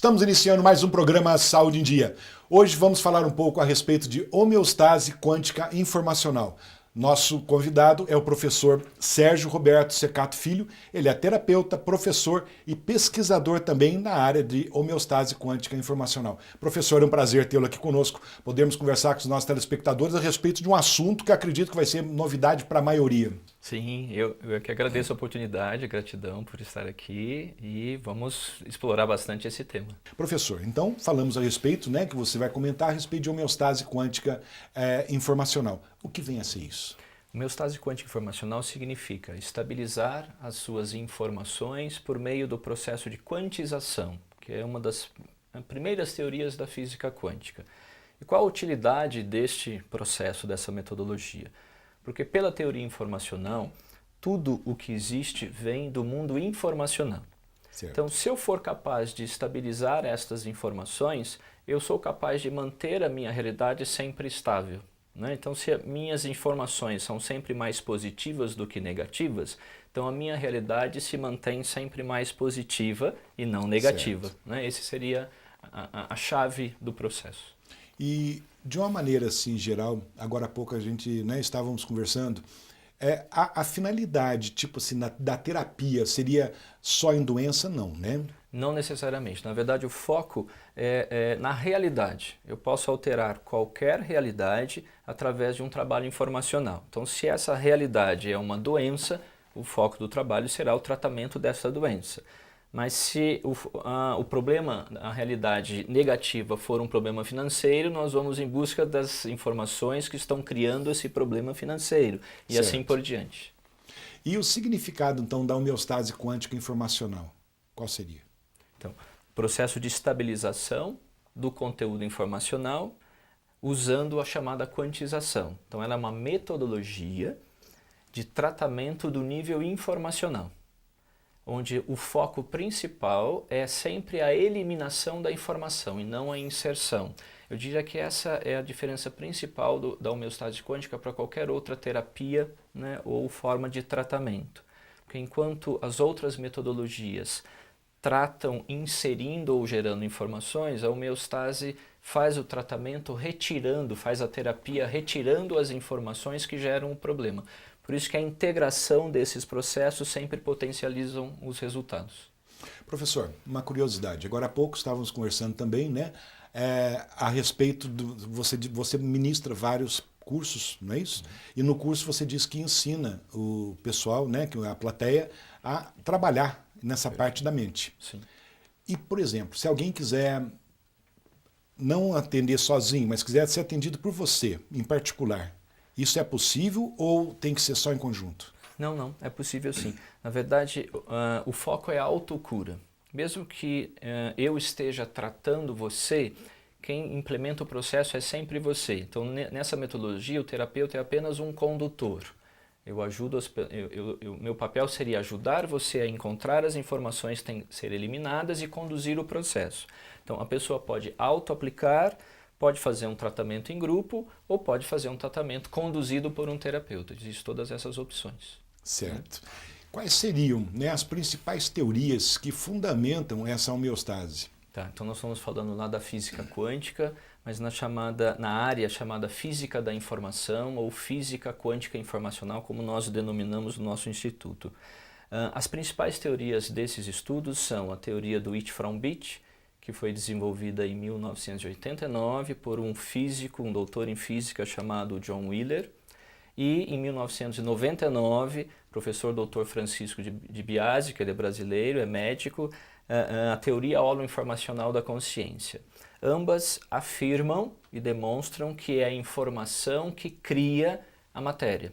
Estamos iniciando mais um programa Saúde em Dia. Hoje vamos falar um pouco a respeito de homeostase quântica informacional. Nosso convidado é o professor Sérgio Roberto Secato Filho. Ele é terapeuta, professor e pesquisador também na área de homeostase quântica informacional. Professor, é um prazer tê-lo aqui conosco. Podemos conversar com os nossos telespectadores a respeito de um assunto que acredito que vai ser novidade para a maioria. Sim, eu que agradeço a oportunidade, gratidão por estar aqui e vamos explorar bastante esse tema. Professor, então falamos a respeito, né, que você vai comentar a respeito de homeostase quântica informacional. O que vem a ser isso? Homeostase quântica informacional significa estabilizar as suas informações por meio do processo de quantização, que é uma das primeiras teorias da física quântica. E qual a utilidade deste processo, dessa metodologia? Porque pela teoria informacional, tudo o que existe vem do mundo informacional. Certo. Então, se eu for capaz de estabilizar estas informações, eu sou capaz de manter a minha realidade sempre estável, né? Então, se minhas informações são sempre mais positivas do que negativas, então a minha realidade se mantém sempre mais positiva e não negativa, né? Esse seria a chave do processo. E de uma maneira assim geral, agora há pouco a gente, né, estávamos conversando, a finalidade, tipo assim, da terapia seria só em doença? Não, né? Não necessariamente. Na verdade, o foco é na realidade. Eu posso alterar qualquer realidade através de um trabalho informacional. Então, se essa realidade é uma doença, o foco do trabalho será o tratamento dessa doença. Mas se o problema, a realidade negativa for um problema financeiro, nós vamos em busca das informações que estão criando esse problema financeiro e Certo. assim por diante. E o significado, então, da homeostase quântica informacional, qual seria? Então, processo de estabilização do conteúdo informacional usando a chamada quantização. Então, ela é uma metodologia de tratamento do nível informacional, onde o foco principal é sempre a eliminação da informação e não a inserção. Eu diria que essa é a diferença principal da homeostase quântica para qualquer outra terapia, né, ou forma de tratamento. Porque enquanto as outras metodologias tratam inserindo ou gerando informações, a homeostase faz o tratamento retirando, faz a terapia retirando as informações que geram o problema. Por isso que a integração desses processos sempre potencializam os resultados. Professor, uma curiosidade. Agora há pouco estávamos conversando também, né, a respeito você ministra vários cursos, não é isso? E no curso você diz que ensina o pessoal, né, a plateia, a trabalhar nessa parte da mente. Sim. E, por exemplo, se alguém quiser não atender sozinho, mas quiser ser atendido por você, em particular, isso é possível ou tem que ser só em conjunto? Não, é possível sim. Na verdade, o foco é a autocura. Mesmo que eu esteja tratando você, quem implementa o processo é sempre você. Então, nessa metodologia, o terapeuta é apenas um condutor. Eu ajudo, meu papel seria ajudar você a encontrar as informações que têm que ser eliminadas e conduzir o processo. Então, a pessoa pode auto-aplicar, pode fazer um tratamento em grupo ou pode fazer um tratamento conduzido por um terapeuta. Existem todas essas opções. Certo. Quais seriam, né, as principais teorias que fundamentam essa homeostase? Tá, então nós estamos falando lá da física quântica, mas na área chamada física da informação ou física quântica informacional, como nós denominamos no nosso instituto. As principais teorias desses estudos são a teoria do It from Bit, que foi desenvolvida em 1989 por um físico, um doutor em física chamado John Wheeler, e em 1999, professor Dr. Francisco de Biasi, que ele é brasileiro, é médico, a teoria holoinformacional da consciência. Ambas afirmam e demonstram que é a informação que cria a matéria.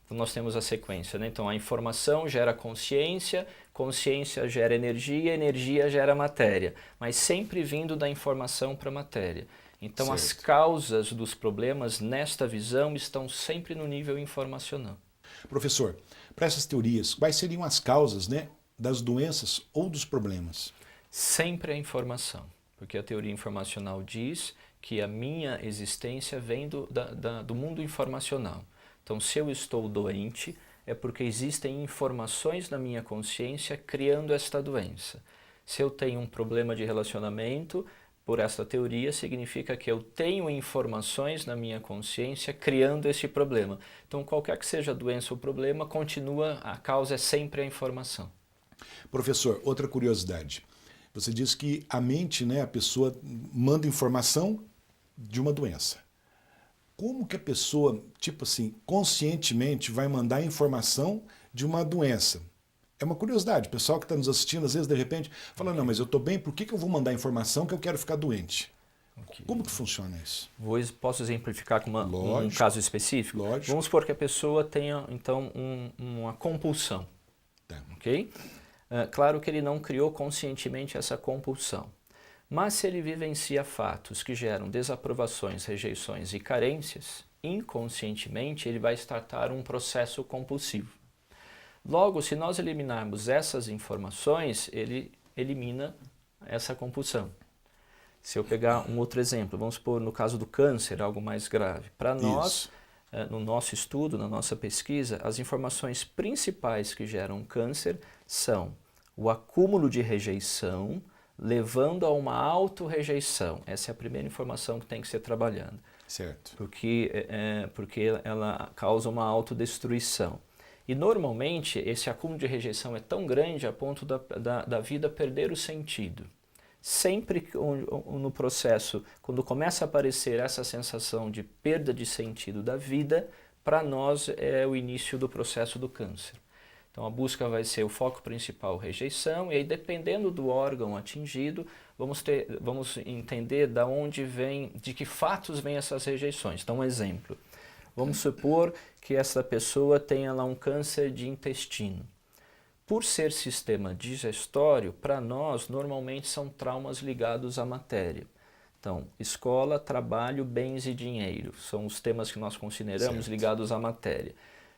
Então nós temos a sequência, né? Então a informação gera consciência, consciência gera energia, energia gera matéria, mas sempre vindo da informação para a matéria. Então Certo. As causas dos problemas nesta visão estão sempre no nível informacional. Professor, para essas teorias, quais seriam as causas, né, das doenças ou dos problemas? Sempre a informação, porque a teoria informacional diz que a minha existência vem do mundo informacional. Então, se eu estou doente, é porque existem informações na minha consciência criando esta doença. Se eu tenho um problema de relacionamento, por essa teoria, significa que eu tenho informações na minha consciência criando esse problema. Então, qualquer que seja a doença ou problema, continua, a causa é sempre a informação. Professor, outra curiosidade. Você disse que a mente, né, a pessoa manda informação de uma doença. Como que a pessoa, tipo assim, conscientemente vai mandar informação de uma doença? É uma curiosidade. O pessoal que está nos assistindo, às vezes, de repente, fala, não, mas eu estou bem, por que eu vou mandar informação que eu quero ficar doente? Okay. Como que funciona isso? Posso exemplificar com um caso específico? Lógico. Vamos supor que a pessoa tenha, então, uma compulsão. Tá. Ok? Claro que ele não criou conscientemente essa compulsão. Mas se ele vivencia fatos que geram desaprovações, rejeições e carências, inconscientemente ele vai startar um processo compulsivo. Logo, se nós eliminarmos essas informações, ele elimina essa compulsão. Se eu pegar um outro exemplo, vamos supor no caso do câncer, algo mais grave. Para nós, no nosso estudo, na nossa pesquisa, as informações principais que geram câncer são o acúmulo de rejeição, levando a uma autorrejeição. Essa é a primeira informação que tem que ser trabalhada. Certo. Porque ela causa uma autodestruição. E normalmente esse acúmulo de rejeição é tão grande a ponto da vida perder o sentido. Sempre no processo, quando começa a aparecer essa sensação de perda de sentido da vida, para nós é o início do processo do câncer. Então a busca vai ser o foco principal, rejeição, e aí dependendo do órgão atingido, vamos entender de que fatos vêm essas rejeições. Então um exemplo, vamos supor que essa pessoa tenha lá um câncer de intestino. Por ser sistema digestório, para nós normalmente são traumas ligados à matéria. Então, escola, trabalho, bens e dinheiro são os temas que nós consideramos ligados à matéria.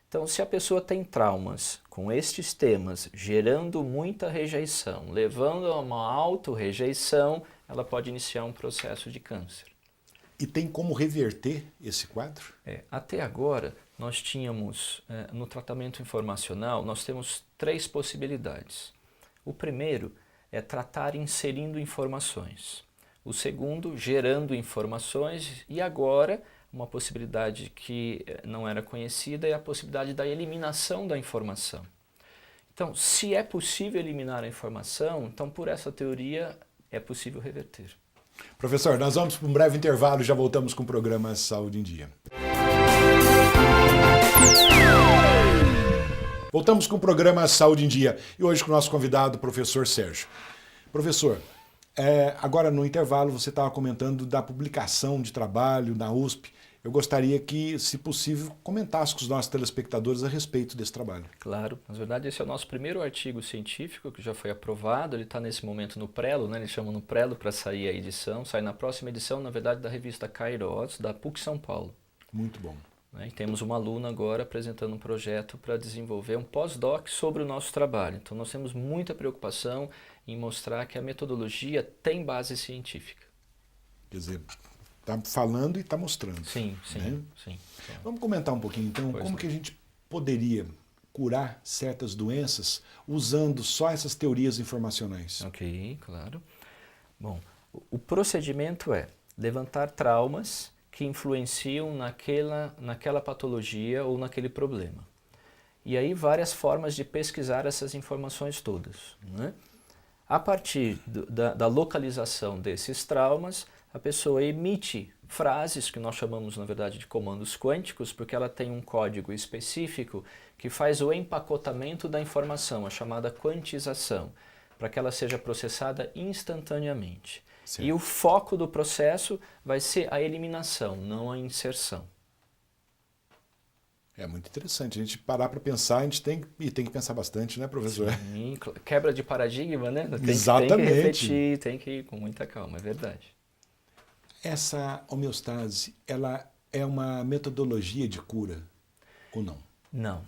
Então, se a pessoa tem traumas com estes temas, gerando muita rejeição, levando a uma autorrejeição, ela pode iniciar um processo de câncer. E tem como reverter esse quadro? Até agora, nós tínhamos, no tratamento informacional, nós temos 3 possibilidades. O primeiro é tratar inserindo informações. O segundo, gerando informações. E agora, uma possibilidade que não era conhecida é a possibilidade da eliminação da informação. Então, se é possível eliminar a informação, então por essa teoria é possível reverter. Professor, nós vamos para um breve intervalo e já voltamos com o programa Saúde em Dia. Voltamos com o programa Saúde em Dia e hoje com o nosso convidado, o professor Sérgio. Professor, agora no intervalo você estava comentando da publicação de trabalho na USP. Eu gostaria que, se possível, comentasse com os nossos telespectadores a respeito desse trabalho. Claro, na verdade esse é o nosso primeiro artigo científico que já foi aprovado, ele está nesse momento no Prelo, né? Eles chamam no Prelo para sair a edição, sai na próxima edição, na verdade, da revista Kairos, da PUC São Paulo. Muito bom. E temos uma aluna agora apresentando um projeto para desenvolver um pós-doc sobre o nosso trabalho. Então nós temos muita preocupação em mostrar que a metodologia tem base científica. Quer dizer, está falando e está mostrando. Sim, sim, né? sim. Vamos comentar um pouquinho então como que a gente poderia curar certas doenças usando só essas teorias informacionais. Ok, claro. Bom, o procedimento é levantar traumas que influenciam naquela patologia ou naquele problema. E aí várias formas de pesquisar essas informações todas, né? A partir da localização desses traumas, a pessoa emite frases que nós chamamos, na verdade, de comandos quânticos, porque ela tem um código específico que faz o empacotamento da informação, a chamada quantização, para que ela seja processada instantaneamente. Sim. E o foco do processo vai ser a eliminação, não a inserção. É muito interessante. A gente parar para pensar, a gente tem que pensar bastante, né, professor? Sim, quebra de paradigma, né? Exatamente. Tem que refletir, tem que ir com muita calma, é verdade. Essa homeostase, ela é uma metodologia de cura ou não? Não.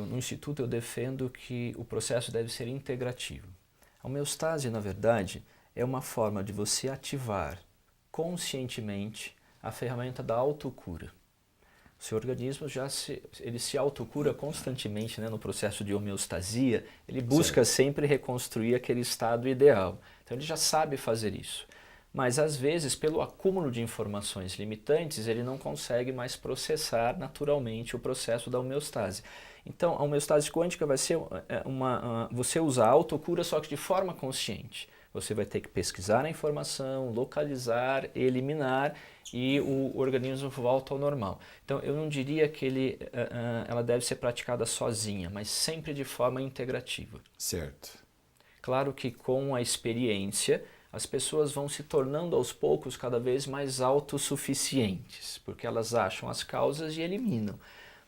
No Instituto eu defendo que o processo deve ser integrativo. A homeostase, na verdade, é uma forma de você ativar conscientemente a ferramenta da autocura. O seu organismo ele se autocura constantemente, né, no processo de homeostasia, ele busca sempre reconstruir aquele estado ideal. Então ele já sabe fazer isso. Mas às vezes, pelo acúmulo de informações limitantes, ele não consegue mais processar naturalmente o processo da homeostase. Então a homeostase quântica vai ser você usa a autocura, só que de forma consciente. Você vai ter que pesquisar a informação, localizar, eliminar e o organismo volta ao normal. Então eu não diria que ela deve ser praticada sozinha, mas sempre de forma integrativa. Certo. Claro que com a experiência as pessoas vão se tornando aos poucos cada vez mais autossuficientes, porque elas acham as causas e eliminam.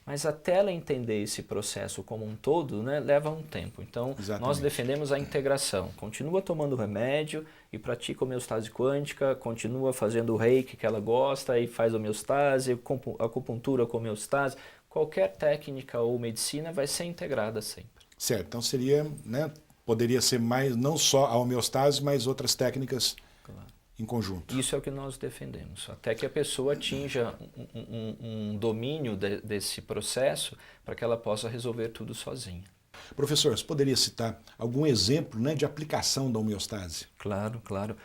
Mas até ela entender esse processo como um todo, né, leva um tempo. Então, nós defendemos a integração. Continua tomando remédio e pratica homeostase quântica, continua fazendo o reiki que ela gosta e faz homeostase, acupuntura com homeostase. Qualquer técnica ou medicina vai ser integrada sempre. Certo, então seria, né, poderia ser mais, não só a homeostase, mas outras técnicas em conjunto. Isso é o que nós defendemos, até que a pessoa atinja um domínio desse processo para que ela possa resolver tudo sozinha. Professor, você poderia citar algum exemplo, né, de aplicação da homeostase? Claro, claro.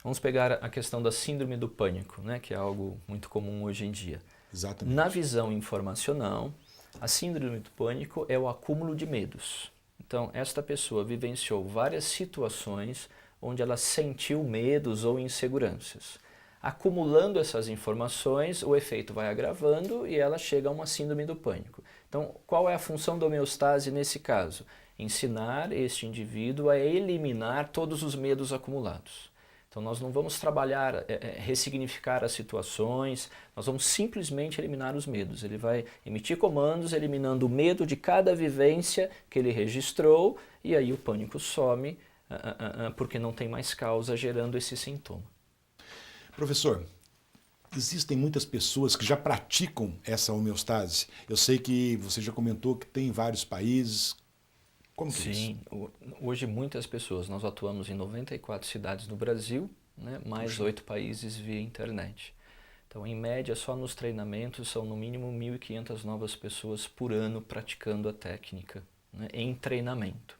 Vamos pegar a questão da síndrome do pânico, né, que é algo muito comum hoje em dia. Exatamente. Na visão informacional, a síndrome do pânico é o acúmulo de medos. Então, esta pessoa vivenciou várias situações onde ela sentiu medos ou inseguranças. Acumulando essas informações, o efeito vai agravando e ela chega a uma síndrome do pânico. Então, qual é a função da homeostase nesse caso? Ensinar este indivíduo a eliminar todos os medos acumulados. Então, nós não vamos trabalhar, ressignificar as situações, nós vamos simplesmente eliminar os medos. Ele vai emitir comandos eliminando o medo de cada vivência que ele registrou e aí o pânico some, porque não tem mais causa gerando esse sintoma. Professor, existem muitas pessoas que já praticam essa homeostase. Eu sei que você já comentou que tem em vários países. Como que é isso? Sim, hoje muitas pessoas, nós atuamos em 94 cidades no Brasil, né, mais 8 países via internet. Então, em média, só nos treinamentos são no mínimo 1.500 novas pessoas por ano praticando a técnica, né, em treinamento.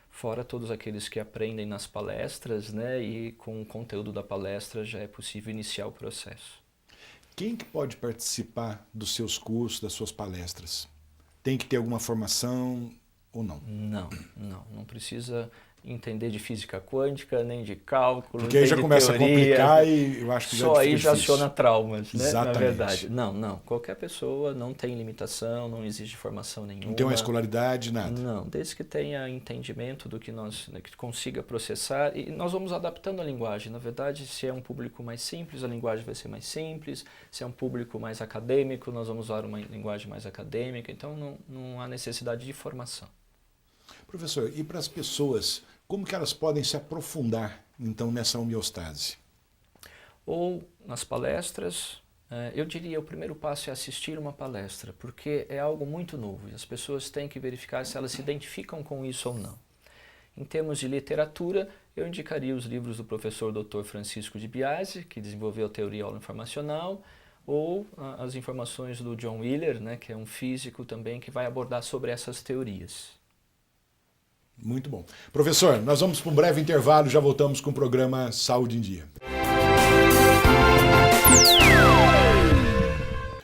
Fora todos aqueles que aprendem nas palestras, né, e com o conteúdo da palestra já é possível iniciar o processo. Quem que pode participar dos seus cursos, das suas palestras? Tem que ter alguma formação ou não? Não precisa entender de física quântica, nem de cálculo, porque aí já começa a complicar e eu acho que só aí já difícil. aciona traumas, né? Exatamente. Na verdade. Não. Qualquer pessoa não tem limitação, não exige formação nenhuma. Não tem uma escolaridade, nada? Não, desde que tenha entendimento do que que consiga processar e nós vamos adaptando a linguagem. Na verdade, se é um público mais simples, a linguagem vai ser mais simples. Se é um público mais acadêmico, nós vamos usar uma linguagem mais acadêmica. Então não há necessidade de formação. Professor, e para as pessoas, como que elas podem se aprofundar, então, nessa homeostase? Ou nas palestras, eu diria o primeiro passo é assistir uma palestra, porque é algo muito novo e as pessoas têm que verificar se elas se identificam com isso ou não. Em termos de literatura, eu indicaria os livros do professor Dr. Francisco de Biasi, que desenvolveu a teoria holoinformacional, ou as informações do John Wheeler, né, que é um físico também que vai abordar sobre essas teorias. Muito bom. Professor, nós vamos para um breve intervalo e já voltamos com o programa Saúde em Dia.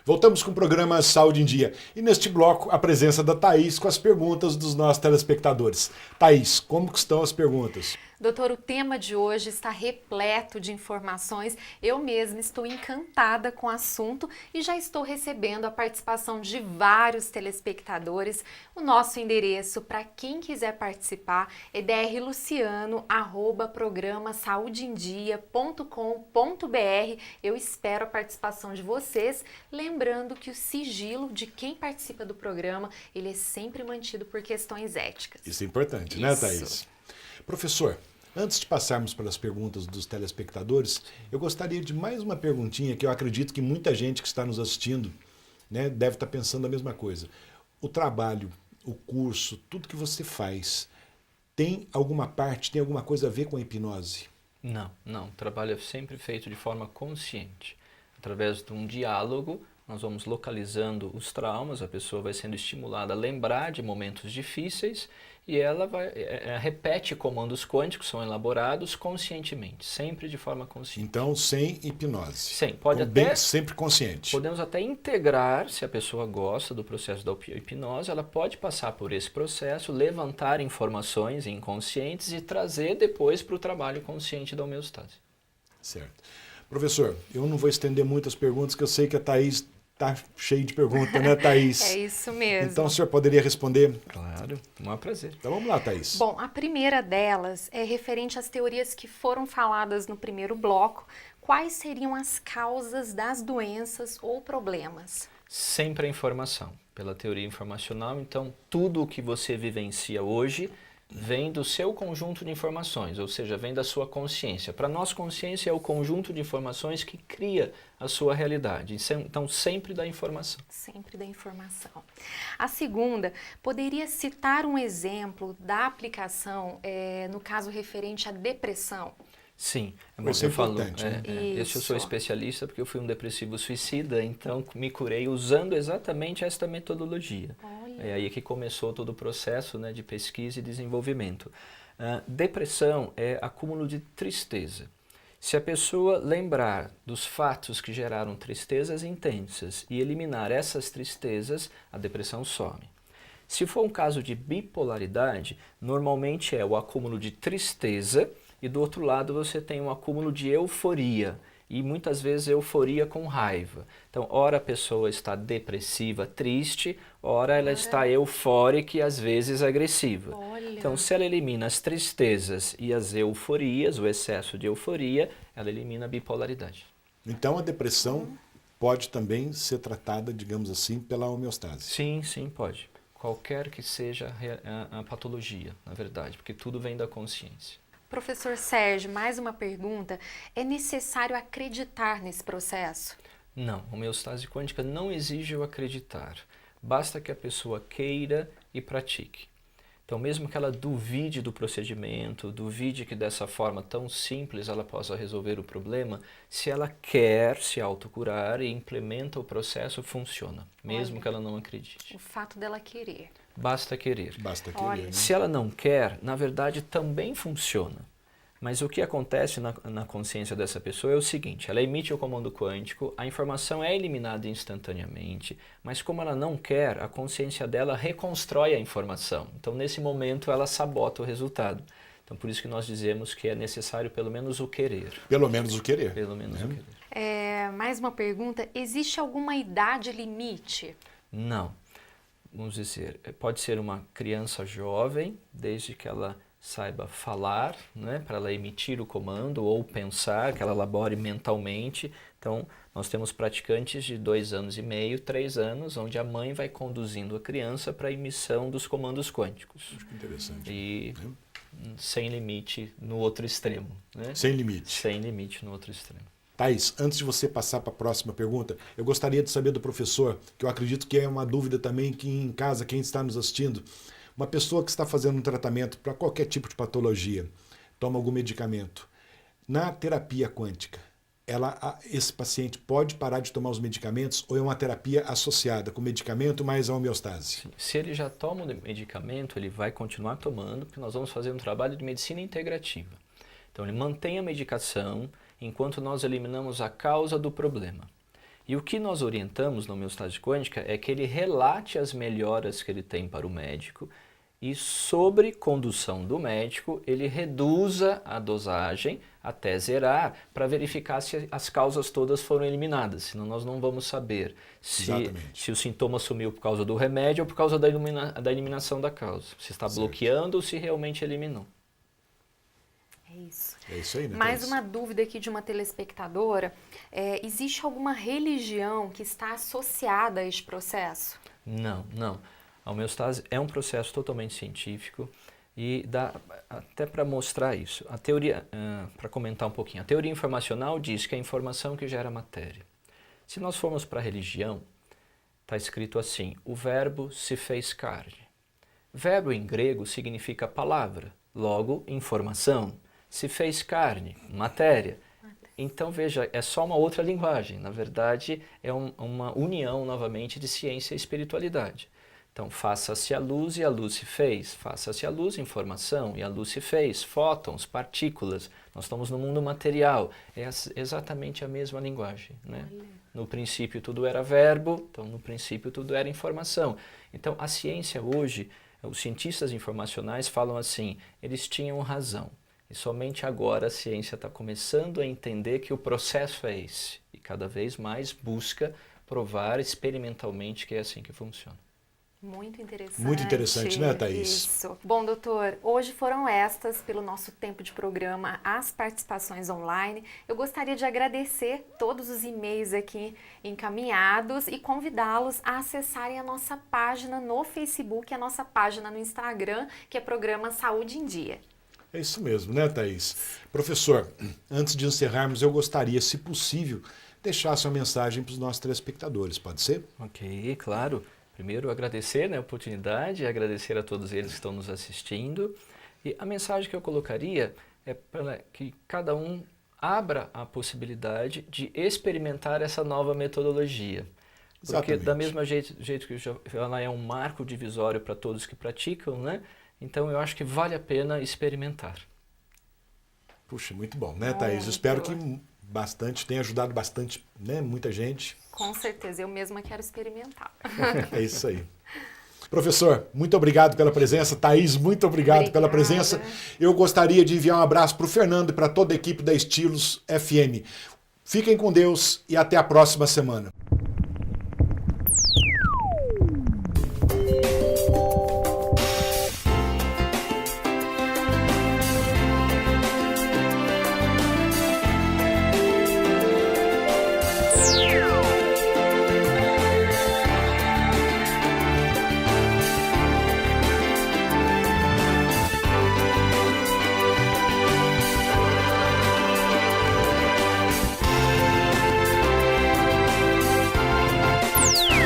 Voltamos com o programa Saúde em Dia. E neste bloco, a presença da Thaís com as perguntas dos nossos telespectadores. Thaís, como que estão as perguntas? Doutor, o tema de hoje está repleto de informações. Eu mesma estou encantada com o assunto e já estou recebendo a participação de vários telespectadores. O nosso endereço para quem quiser participar é drluciano@programasaudeendia.com.br. Eu espero a participação de vocês, lembrando que o sigilo de quem participa do programa, ele é sempre mantido por questões éticas. Isso é importante, né, Thaís? Professor, antes de passarmos pelas perguntas dos telespectadores, eu gostaria de mais uma perguntinha que eu acredito que muita gente que está nos assistindo, né, deve estar pensando a mesma coisa. O trabalho, o curso, tudo que você faz, tem alguma parte, tem alguma coisa a ver com a hipnose? Não. O trabalho é sempre feito de forma consciente, através de um diálogo nós vamos localizando os traumas, a pessoa vai sendo estimulada a lembrar de momentos difíceis e ela repete comandos quânticos, são elaborados conscientemente, sempre de forma consciente. Então, sem hipnose. Sim, pode então, até... bem, sempre consciente. Podemos até integrar, se a pessoa gosta do processo da hipnose, ela pode passar por esse processo, levantar informações inconscientes e trazer depois para o trabalho consciente da homeostase. Certo. Professor, eu não vou estender muitas perguntas, que eu sei que a Thaís está cheia de perguntas, né, Thaís? É isso mesmo. Então, o senhor poderia responder? Claro, um maior prazer. Então, vamos lá, Thaís. Bom, a primeira delas é referente às teorias que foram faladas no primeiro bloco. Quais seriam as causas das doenças ou problemas? Sempre a informação, pela teoria informacional. Então, tudo o que você vivencia hoje vem do seu conjunto de informações, ou seja, vem da sua consciência. Para nós, consciência é o conjunto de informações que cria a sua realidade. Então, sempre da informação. Sempre da informação. A segunda, poderia citar um exemplo da aplicação, no caso referente à depressão? Sim, Isso é você falou. importante, né? Esse eu sou especialista porque eu fui um depressivo suicida, então me curei usando exatamente esta metodologia. Olha. É aí que começou todo o processo, né, de pesquisa e desenvolvimento. Depressão é acúmulo de tristeza. Se a pessoa lembrar dos fatos que geraram tristezas intensas e eliminar essas tristezas, a depressão some. Se for um caso de bipolaridade, normalmente é o acúmulo de tristeza e do outro lado você tem um acúmulo de euforia. E muitas vezes euforia com raiva. Então, ora a pessoa está depressiva, triste, ora ela está eufórica e às vezes agressiva. Olha. Então, se ela elimina as tristezas e as euforias, o excesso de euforia, ela elimina a bipolaridade. Então, a depressão pode também ser tratada, digamos assim, pela homeostase. Sim, sim, pode. Qualquer que seja a patologia, na verdade, porque tudo vem da consciência. Professor Sérgio, mais uma pergunta. É necessário acreditar nesse processo? Não, a homeostase quântica não exige o acreditar. Basta que a pessoa queira e pratique. Então, mesmo que ela duvide do procedimento, duvide que dessa forma tão simples ela possa resolver o problema, se ela quer se autocurar e implementa o processo, funciona, mesmo que ela não acredite. O fato dela querer. Basta querer. Basta querer, Olha. né? Se ela não quer, na verdade também funciona. Mas o que acontece na consciência dessa pessoa é o seguinte, ela emite o comando quântico, a informação é eliminada instantaneamente, mas como ela não quer, a consciência dela reconstrói a informação. Então, nesse momento, ela sabota o resultado. Então, por isso que nós dizemos que é necessário pelo menos o querer. Pelo menos o querer. Pelo menos o querer. Mais uma pergunta, existe alguma idade limite? Não. Vamos dizer, pode ser uma criança jovem, desde que ela saiba falar, né, para ela emitir o comando ou pensar, que ela elabore mentalmente. Então, nós temos praticantes de 2 anos e meio, 3 anos, onde a mãe vai conduzindo a criança para a emissão dos comandos quânticos. Acho que interessante. E sem limite no outro extremo. Né? Sem limite. Sem limite no outro extremo. Thaís, antes de você passar para a próxima pergunta, eu gostaria de saber do professor, que eu acredito que é uma dúvida também que em casa, quem está nos assistindo, uma pessoa que está fazendo um tratamento para qualquer tipo de patologia, toma algum medicamento. Na terapia quântica, esse paciente pode parar de tomar os medicamentos ou é uma terapia associada com medicamento mais a homeostase? Sim. Se ele já toma o medicamento, ele vai continuar tomando, porque nós vamos fazer um trabalho de medicina integrativa. Então, ele mantém a medicação enquanto nós eliminamos a causa do problema. E o que nós orientamos na homeostase quântica é que ele relate as melhoras que ele tem para o médico e, sob condução do médico, ele reduza a dosagem até zerar para verificar se as causas todas foram eliminadas. Senão nós não vamos saber se o sintoma sumiu por causa do remédio ou por causa da eliminação da causa. Se está bloqueando ou se realmente eliminou. É isso. É isso aí, né? Mais Thaís? uma dúvida aqui de uma telespectadora. Existe alguma religião que está associada a este processo? Não, não. A homeostase é um processo totalmente científico e dá até para mostrar isso. A teoria, para comentar um pouquinho, a teoria informacional diz que é a informação que gera matéria. Se nós formos para a religião, está escrito assim, o verbo se fez carne. Verbo em grego significa palavra, logo informação. Se fez carne, matéria. Então, veja, é só uma outra linguagem. Na verdade, é uma união, novamente, de ciência e espiritualidade. Então, faça-se a luz e a luz se fez. Faça-se a luz, informação, e a luz se fez. Fótons, partículas. Nós estamos no mundo material. É exatamente a mesma linguagem, né? No princípio tudo era verbo, então no princípio tudo era informação. Então, a ciência hoje, os cientistas informacionais falam assim, eles tinham razão. E somente agora a ciência está começando a entender que o processo é esse. E cada vez mais busca provar experimentalmente que é assim que funciona. Muito interessante. Muito interessante, né, Thaís? Isso. Bom, doutor, hoje foram estas, pelo nosso tempo de programa, as participações online. Eu gostaria de agradecer todos os e-mails aqui encaminhados e convidá-los a acessarem a nossa página no Facebook, a nossa página no Instagram, que é Programa Saúde em Dia. É isso mesmo, né, Thaís? Professor, antes de encerrarmos, eu gostaria, se possível, deixar sua mensagem para os nossos telespectadores, pode ser? Ok, claro. Primeiro, agradecer, né, a oportunidade, agradecer a todos eles que estão nos assistindo. E a mensagem que eu colocaria é para que cada um abra a possibilidade de experimentar essa nova metodologia. Porque Exatamente. da mesma jeito que ela é um marco divisório para todos que praticam, né? Então eu acho que vale a pena experimentar. Puxa, muito bom, né, Thaís? Eu espero que tenha ajudado bastante, né, muita gente. Com certeza, eu mesma quero experimentar. É isso aí. Professor, muito obrigado pela presença. Thaís, muito obrigado pela presença. Eu gostaria de enviar um abraço para o Fernando e para toda a equipe da Estilos FM. Fiquem com Deus e até a próxima semana.